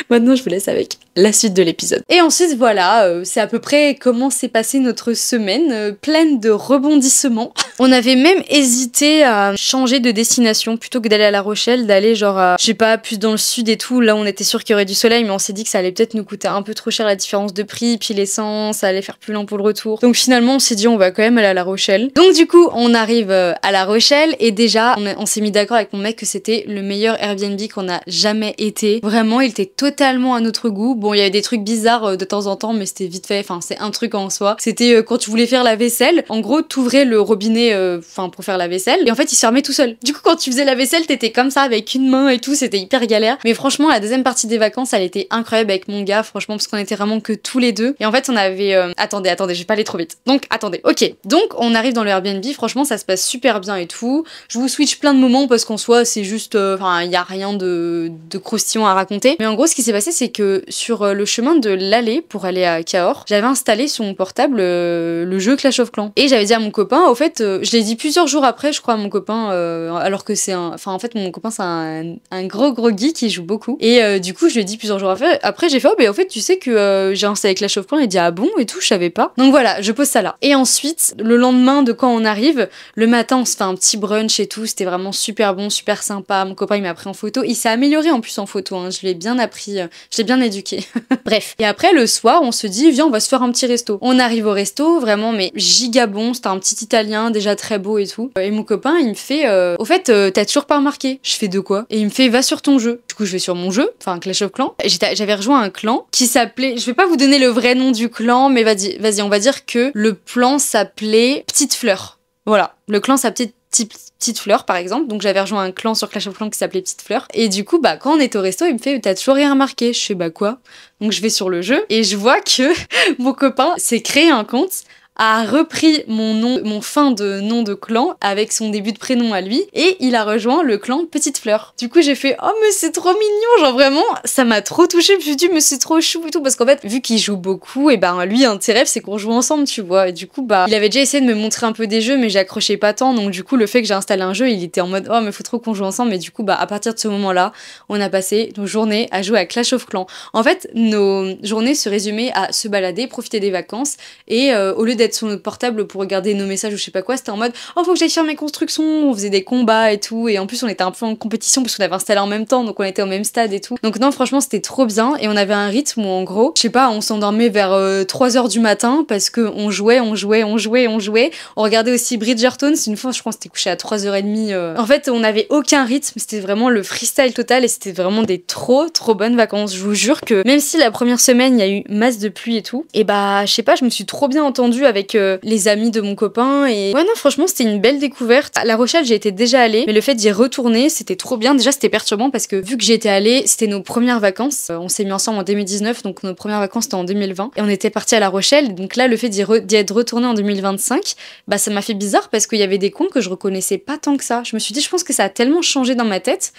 [SPEAKER 1] Maintenant, je vous laisse avec la suite de l'épisode. Et ensuite, voilà, c'est à peu près comment s'est passée notre semaine, pleine de rebondissements. On avait même hésité à changer de destination plutôt que d'aller à La Rochelle, d'aller genre, je sais pas, plus dans le sud et tout. Là, on était sûr qu'il y aurait du soleil, mais on s'est dit que ça allait peut-être nous coûter un peu trop cher la différence de prix, puis l'essence, ça allait faire plus lent pour le retour. Donc finalement, on s'est dit, on va quand même aller à La Rochelle. Donc du coup, on arrive à La Rochelle et déjà, on s'est mis d'accord avec mon mec que c'était le meilleur Airbnb qu'on a jamais été. Vraiment, il était totalement à notre goût. Bon, il y avait des trucs bizarres de temps en temps, mais c'était vite fait. Enfin, c'est un truc en soi. C'était quand tu voulais faire la vaisselle. En gros, t'ouvrais le robinet, pour faire la vaisselle. Et en fait, il se fermait tout seul. Du coup, quand tu faisais la vaisselle, t'étais comme ça avec une main et tout. C'était hyper galère. Mais franchement, la deuxième partie des vacances, elle était incroyable avec mon gars, franchement, parce qu'on était vraiment que tous les deux. Et en fait, on avait, attendez, je vais pas aller trop vite. Donc, attendez. Ok. Donc, on arrive dans le Airbnb. Franchement, ça se passe super bien et tout. Je vous switch plein de moments parce qu'en soi, c'est juste, il y a rien de croustillant à raconter. Mais en gros, ce qui s'est passé, c'est que sur le chemin de l'aller pour aller à Cahors, j'avais installé sur mon portable le jeu Clash of Clans. Et j'avais dit à mon copain, au fait, je l'ai dit plusieurs jours après, je crois, à mon copain, alors que c'est un. Enfin, en fait, mon copain, c'est un gros geek qui joue beaucoup. Et du coup, je lui ai dit plusieurs jours après, j'ai fait, oh, mais au fait, tu sais que j'ai installé Clash of Clans. Il dit, ah bon, et tout, je savais pas. Donc voilà, je pose ça là. Et ensuite, le lendemain de quand on arrive, le matin, on se fait un petit brunch et tout. C'était vraiment super bon, super sympa. Mon copain, il m'a pris en photo. Il s'est amélioré en plus en photo, hein. Je l'ai bien appris, je l'ai bien éduqué. Bref. Et après, le soir, on se dit, viens, on va se faire un petit resto. On arrive au resto, vraiment, mais giga bon. C'était un petit italien, déjà très beau et tout. Et mon copain, il me fait, au fait, t'as toujours pas remarqué. Je fais de quoi? Et il me fait, va sur ton jeu. Du coup, je vais sur mon jeu, enfin Clash of Clans. J'avais rejoint un clan qui s'appelait, je vais pas vous donner le vrai nom du clan, mais vas-y, on va dire que le plan s'appelait Petite Fleur. Voilà. Le clan s'appelait Petite Fleur par exemple, donc j'avais rejoint un clan sur Clash of Clans qui s'appelait Petite Fleur, et du coup quand on est au resto, il me fait, t'as toujours rien remarqué? Je fais, quoi? Donc je vais sur le jeu et je vois que mon copain s'est créé un compte, a repris mon fin de nom de clan avec son début de prénom à lui, et il a rejoint le clan Petite Fleur. Du coup, j'ai fait, oh, mais c'est trop mignon, genre vraiment, ça m'a trop touchée, je me suis dit, mais c'est trop chou et tout, parce qu'en fait, vu qu'il joue beaucoup, et lui, un de ses rêves, c'est qu'on joue ensemble, tu vois, et du coup, il avait déjà essayé de me montrer un peu des jeux, mais j'accrochais pas tant, donc du coup, le fait que j'ai installé un jeu, il était en mode, oh, mais faut trop qu'on joue ensemble, mais du coup, à partir de ce moment-là, on a passé nos journées à jouer à Clash of Clans. En fait, nos journées se résumaient à se balader, profiter des vacances, et au lieu d'être sur notre portable pour regarder nos messages ou je sais pas quoi, c'était en mode, oh, faut que j'aille faire mes constructions, on faisait des combats et tout, et en plus on était un peu en compétition parce qu'on avait installé en même temps, donc on était au même stade et tout. Donc non, franchement, c'était trop bien, et on avait un rythme où en gros, je sais pas, on s'endormait vers 3h du matin parce que on jouait, on regardait aussi Bridgerton, une fois je crois qu'on s'était couché à 3h30. En fait, on avait aucun rythme, c'était vraiment le freestyle total, et c'était vraiment des trop bonnes vacances. Je vous jure que même si la première semaine il y a eu masse de pluie et tout, et je sais pas, je me suis trop bien entendue avec les amis de mon copain, et ouais, non, franchement, c'était une belle découverte. À La Rochelle, j'ai été déjà allée, mais le fait d'y retourner, c'était trop bien. Déjà, c'était perturbant parce que vu que j'y étais allée, c'était nos premières vacances. On s'est mis ensemble en 2019, donc nos premières vacances c'était en 2020, et on était partis à La Rochelle. Donc là, le fait d'y être retourné en 2025, ça m'a fait bizarre parce qu'il y avait des coins que je reconnaissais pas tant que ça. Je me suis dit, je pense que ça a tellement changé dans ma tête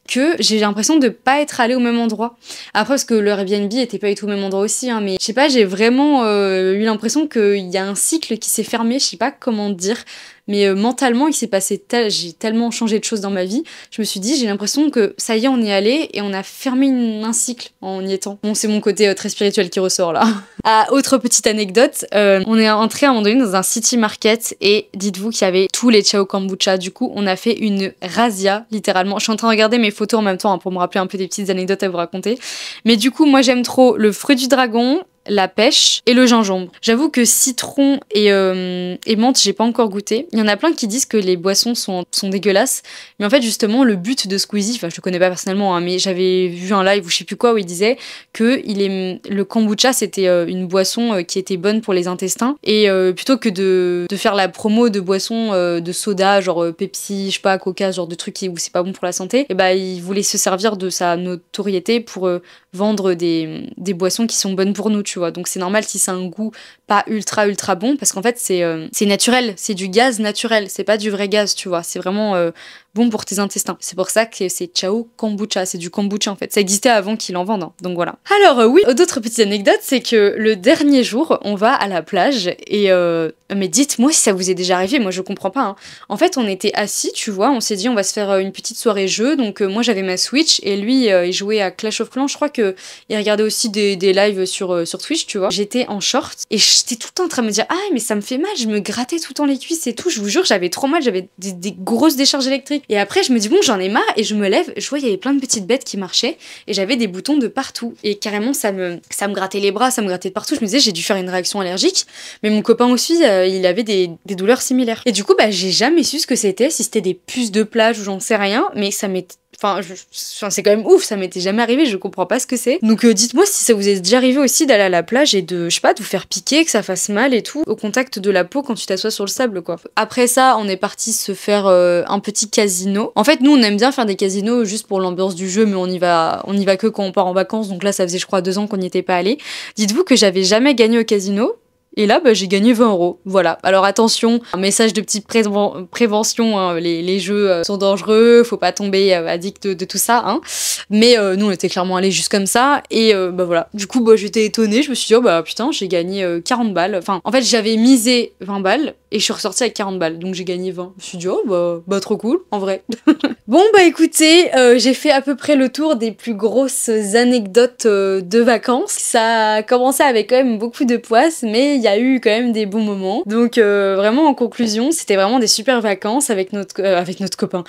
[SPEAKER 1] que j'ai l'impression de pas être allée au même endroit. Après, parce que le Airbnb était pas du tout au même endroit aussi, hein, mais je sais pas, j'ai vraiment eu l'impression qu'il y a un cycle qui s'est fermé, je sais pas comment dire, mais mentalement, il s'est passé j'ai tellement changé de choses dans ma vie. Je me suis dit, j'ai l'impression que ça y est, on est allé et on a fermé un cycle en y étant. Bon, c'est mon côté très spirituel qui ressort là. Autre petite anecdote, on est entré à un moment donné dans un city market et dites-vous qu'il y avait tous les Ciao Kombucha. Du coup, on a fait une razzia, littéralement. Je suis en train de regarder mes photos en même temps, hein, pour me rappeler un peu des petites anecdotes à vous raconter. Mais du coup, moi, j'aime trop le fruit du dragon, la pêche et le gingembre. J'avoue que citron et menthe, j'ai pas encore goûté. Il y en a plein qui disent que les boissons sont dégueulasses, mais en fait justement le but de Squeezie, enfin je le connais pas personnellement, hein, mais j'avais vu un live ou je sais plus quoi où il disait que le kombucha c'était une boisson qui était bonne pour les intestins, et plutôt que de faire la promo de boissons de soda genre Pepsi, je sais pas, Coca, ce genre de trucs où c'est pas bon pour la santé, et il voulait se servir de sa notoriété pour vendre des boissons qui sont bonnes pour nous, tu vois. Donc c'est normal si c'est un goût pas ultra bon, parce qu'en fait c'est naturel, c'est du gaz naturel, c'est pas du vrai gaz, tu vois. C'est vraiment bon pour tes intestins. C'est pour ça que c'est Ciao Kombucha, c'est du kombucha en fait. Ça existait avant qu'ils en vendent, hein. Donc voilà. Alors oui, d'autres petites anecdotes, c'est que le dernier jour, on va à la plage et mais dites-moi si ça vous est déjà arrivé, moi je comprends pas, hein. En fait, on était assis, tu vois, on s'est dit on va se faire une petite soirée jeu, donc moi j'avais ma Switch et lui il jouait à Clash of Clans, je crois que il regardait aussi des lives sur Twitch, tu vois. J'étais en short et j'étais tout le temps en train de me dire ah mais ça me fait mal, je me grattais tout le temps les cuisses et tout, je vous jure j'avais trop mal, j'avais des grosses décharges électriques. Et après je me dis bon j'en ai marre et je me lève, je vois il y avait plein de petites bêtes qui marchaient et j'avais des boutons de partout et carrément ça me grattait les bras, ça me grattait de partout. Je me disais j'ai dû faire une réaction allergique, mais mon copain aussi il avait des douleurs similaires. Et du coup bah j'ai jamais su ce que c'était, si c'était des puces de plage ou j'en sais rien, mais ça m'est Enfin, c'est quand même ouf, ça m'était jamais arrivé, je comprends pas ce que c'est. Donc dites-moi si ça vous est déjà arrivé aussi d'aller à la plage et de, je sais pas, de vous faire piquer, que ça fasse mal et tout, au contact de la peau quand tu t'assois sur le sable, quoi. Après ça, on est parti se faire un petit casino. En fait, nous, on aime bien faire des casinos juste pour l'ambiance du jeu, mais on y va que quand on part en vacances, donc là, ça faisait, je crois, 2 ans qu'on n'y était pas allé. Dites-vous que j'avais jamais gagné au casino. Et là, bah, j'ai gagné 20 €. Voilà. Alors attention, un message de petite prévention, hein, les jeux sont dangereux, faut pas tomber addict de tout ça, hein. Mais nous, on était clairement allés juste comme ça. Et bah voilà. Du coup, bah, j'étais étonnée, je me suis dit, oh bah putain, j'ai gagné 40 balles. Enfin, en fait, j'avais misé 20 balles et je suis ressortie avec 40 balles. Donc j'ai gagné 20. Je me suis dit, oh bah trop cool, en vrai. Bon, bah écoutez, j'ai fait à peu près le tour des plus grosses anecdotes de vacances. Ça a commencé avec quand même beaucoup de poisse, mais il y a eu quand même des bons moments. Donc vraiment en conclusion, c'était vraiment des super vacances avec notre copain.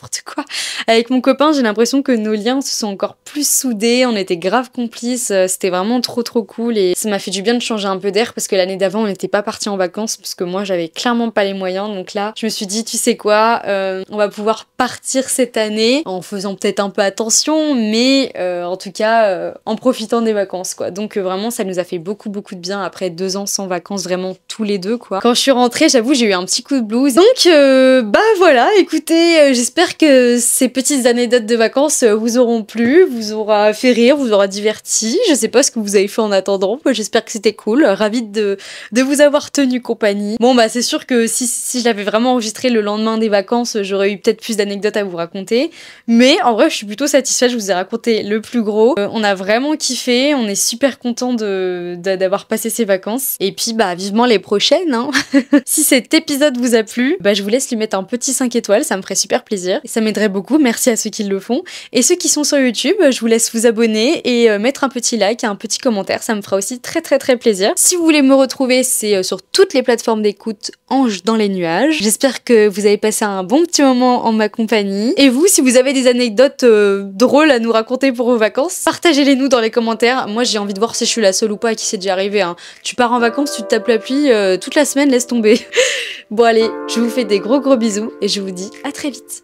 [SPEAKER 1] N'importe quoi. Avec mon copain, j'ai l'impression que nos liens se sont encore plus soudés, on était grave complices, c'était vraiment trop cool et ça m'a fait du bien de changer un peu d'air parce que l'année d'avant on n'était pas partis en vacances parce que moi j'avais clairement pas les moyens, donc là je me suis dit tu sais quoi, on va pouvoir partir cette année en faisant peut-être un peu attention mais en tout cas en profitant des vacances quoi. Donc vraiment ça nous a fait beaucoup de bien après 2 ans sans vacances vraiment tous les deux quoi. Quand je suis rentrée j'avoue j'ai eu un petit coup de blues, donc bah voilà écoutez, j'espère que ces petites anecdotes de vacances vous auront plu, vous aura fait rire, vous aura diverti. Je sais pas ce que vous avez fait en attendant. Moi, j'espère que c'était cool. Ravie de vous avoir tenu compagnie. Bon, bah, c'est sûr que si je l'avais vraiment enregistré le lendemain des vacances, j'aurais eu peut-être plus d'anecdotes à vous raconter. Mais en vrai, je suis plutôt satisfaite. Je vous ai raconté le plus gros. On a vraiment kiffé. On est super content d'avoir passé ces vacances. Et puis, bah, vivement les prochaines, hein. Si cet épisode vous a plu, bah, je vous laisse lui mettre un petit 5 étoiles. Ça me ferait super plaisir. Ça m'aiderait beaucoup, merci à ceux qui le font. Et ceux qui sont sur YouTube, je vous laisse vous abonner et mettre un petit like et un petit commentaire, ça me fera aussi très plaisir. Si vous voulez me retrouver, c'est sur toutes les plateformes d'écoute Ange dans les nuages. J'espère que vous avez passé un bon petit moment en ma compagnie. Et vous, si vous avez des anecdotes drôles à nous raconter pour vos vacances, partagez-les nous dans les commentaires. Moi, j'ai envie de voir si je suis la seule ou pas à qui c'est déjà arrivé, hein. Tu pars en vacances, tu te tapes la pluie toute la semaine, laisse tomber. Bon allez, je vous fais des gros bisous et je vous dis à très vite.